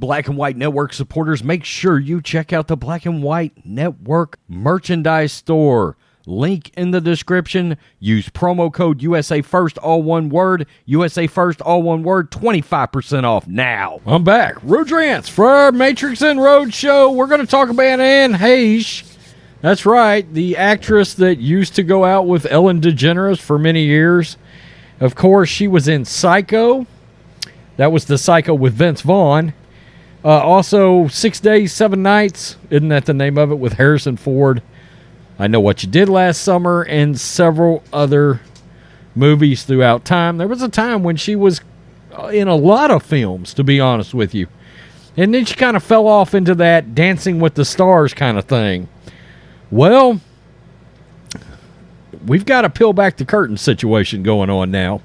Black and White Network supporters, make sure you check out the Black and White Network merchandise store. Link in the description. Use promo code USA First, all one word. USA First, all one word. 25% off now. I'm back. Rhodes for our Matrixx and Rhodes show. We're going to talk about Anne Heche. That's right, the actress that used to go out with Ellen DeGeneres for many years. Of course, she was in Psycho. That was the Psycho with Vince Vaughn. Also, 6 Days, 7 Nights. Isn't that the name of it? With Harrison Ford. I Know What You Did Last Summer. And several other movies throughout time. There was a time when she was in a lot of films, to be honest with you. And then she kind of fell off into that Dancing with the Stars kind of thing. Well, we've got a peel back the curtain situation going on now.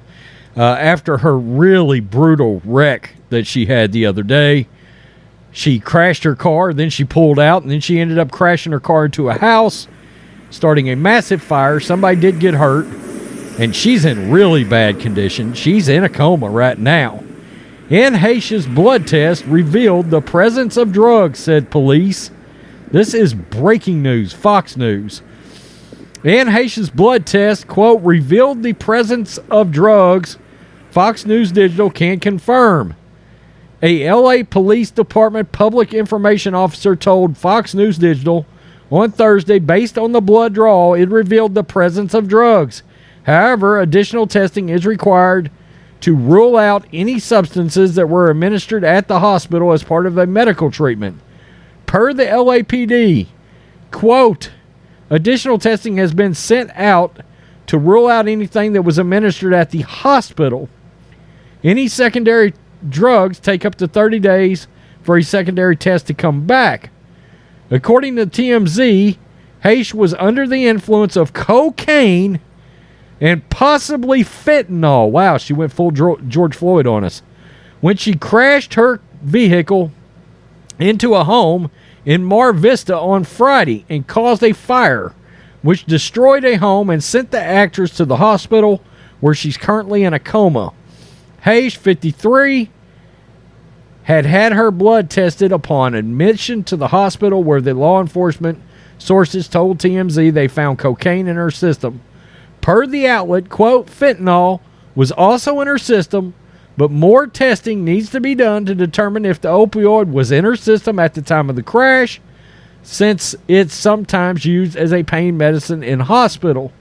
After her really brutal wreck that she had the other day, she crashed her car, then she pulled out, and then she ended up crashing her car into a house, starting a massive fire. Somebody did get hurt, and she's in really bad condition. She's in a coma right now. Anne Heche's blood test revealed the presence of drugs, said police. This is breaking news, Fox News. Anne Heche's blood test, quote, revealed the presence of drugs. Fox News Digital can confirm. A L.A. Police Department public information officer told Fox News Digital on Thursday, based on the blood draw, it revealed the presence of drugs. However, additional testing is required to rule out any substances that were administered at the hospital as part of a medical treatment. Per the LAPD, quote, additional testing has been sent out to rule out anything that was administered at the hospital. Any secondary drugs take up to 30 days for a secondary test to come back. According to TMZ, Heche was under the influence of cocaine and possibly fentanyl. Wow, she went full George Floyd on us. When she crashed her vehicle into a home in Mar Vista on Friday and caused a fire, which destroyed a home and sent the actress to the hospital where she's currently in a coma. Heche, 53, had her blood tested upon admission to the hospital, where the law enforcement sources told TMZ they found cocaine in her system. Per the outlet, quote, fentanyl was also in her system, but more testing needs to be done to determine if the opioid was in her system at the time of the crash, since it's sometimes used as a pain medicine in hospital.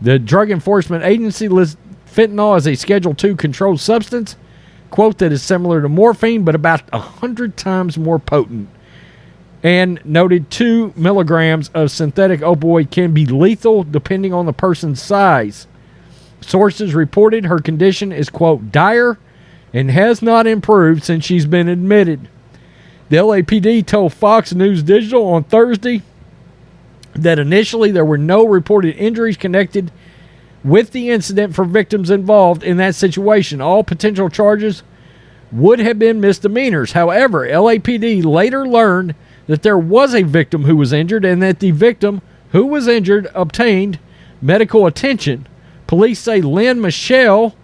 The Drug Enforcement Agency lists fentanyl as a Schedule II controlled substance, quote, that is similar to morphine, but about 100 times more potent. And noted 2 milligrams of synthetic opioid can be lethal depending on the person's size. Sources reported her condition is, quote, dire and has not improved since she's been admitted. The LAPD told Fox News Digital on Thursday that initially there were no reported injuries connected with the incident for victims involved in that situation. All potential charges would have been misdemeanors. However, LAPD later learned that there was a victim who was injured and that the victim who was injured obtained medical attention. Police say Lynn Michelle,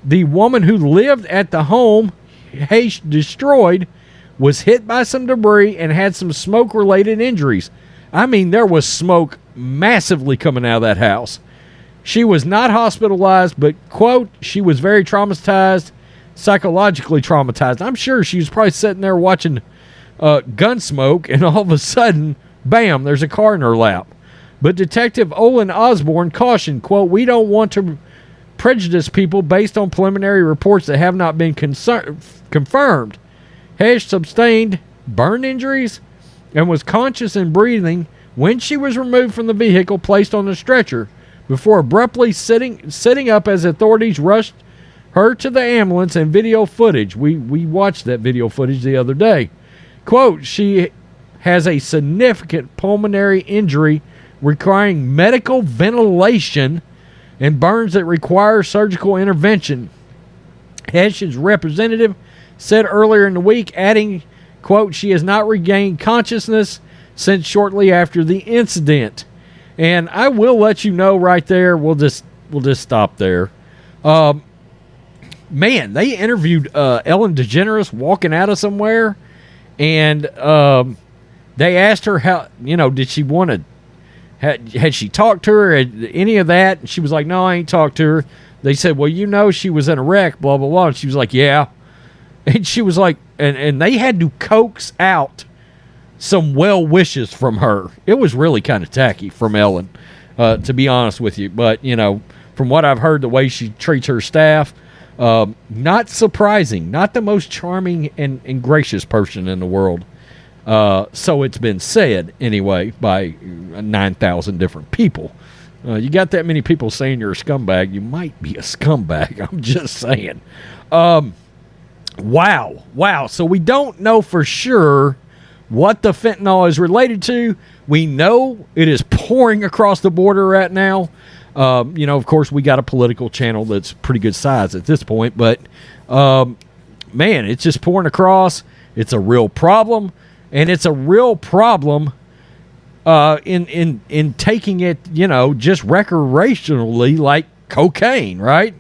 the woman who lived at the home Heche destroyed, was hit by some debris and had some smoke-related injuries. I mean, there was smoke massively coming out of that house. She was not hospitalized, but, quote, she was very traumatized, psychologically traumatized. I'm sure she was probably sitting there watching Gunsmoke, and all of a sudden, bam, there's a car in her lap. But Detective Olin Osborne cautioned, quote, we don't want to prejudice people based on preliminary reports that have not been confirmed. Heche sustained burn injuries and was conscious and breathing when she was removed from the vehicle, placed on a stretcher, before abruptly sitting up as authorities rushed her to the ambulance. And video footage, we watched that video footage the other day. Quote, she has a significant pulmonary injury requiring medical ventilation and burns that require surgical intervention. Heche's representative said earlier in the week, adding, quote, she has not regained consciousness since shortly after the incident. And I will let you know right there, we'll just stop there. man, they interviewed Ellen DeGeneres walking out of somewhere, and they asked her how, did she want to, had she talked to her, any of that? And she was like, no, I ain't talked to her. They said, well, she was in a wreck, blah, blah, blah. And she was like, yeah. And she was like, and they had to coax out some well wishes from her. It was really kind of tacky from Ellen, to be honest with you. But, from what I've heard, the way she treats her staff, not surprising. Not the most charming and gracious person in the world. So it's been said, anyway, by 9,000 different people. You got that many people saying you're a scumbag, you might be a scumbag. I'm just saying. Wow. So we don't know for sure what the fentanyl is related to. We know it is pouring across the border right now. Of course, we got a political channel that's pretty good size at this point. But, man, it's just pouring across. It's a real problem. And it's a real problem in taking it, just recreationally like cocaine, right?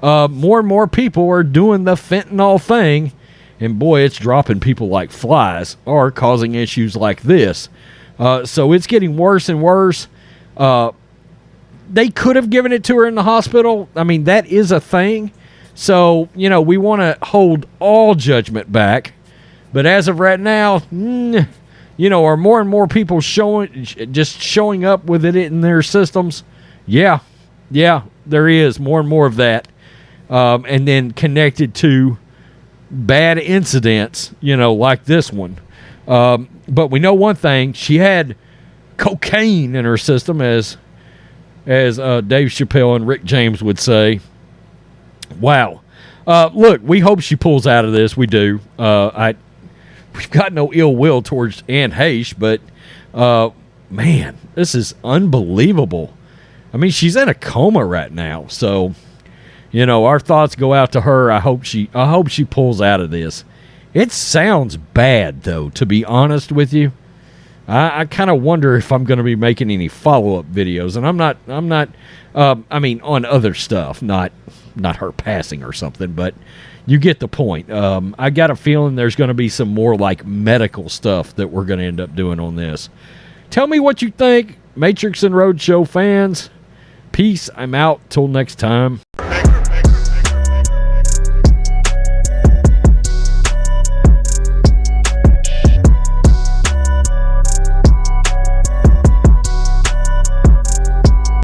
More and more people are doing the fentanyl thing, and boy, it's dropping people like flies or causing issues like this. So it's getting worse and worse. They could have given it to her in the hospital. I mean, that is a thing. So, we want to hold all judgment back. But as of right now, are more and more people showing up with it in their systems? Yeah, there is more and more of that. And then connected to bad incidents, like this one. But we know one thing: she had cocaine in her system, as Dave Chappelle and Rick James would say. Wow. Look, we hope she pulls out of this. We do. We've got no ill will towards Ann Heche, but man, this is unbelievable. I mean, she's in a coma right now, so our thoughts go out to her. I hope she pulls out of this. It sounds bad, though, to be honest with you. I kind of wonder if I'm going to be making any follow-up videos, and I'm not. I mean, on other stuff, not her passing or something, but you get the point. I got a feeling there's going to be some more like medical stuff that we're going to end up doing on this. Tell me what you think, Matrixx and Rhodes Show fans. Peace. I'm out. Till next time.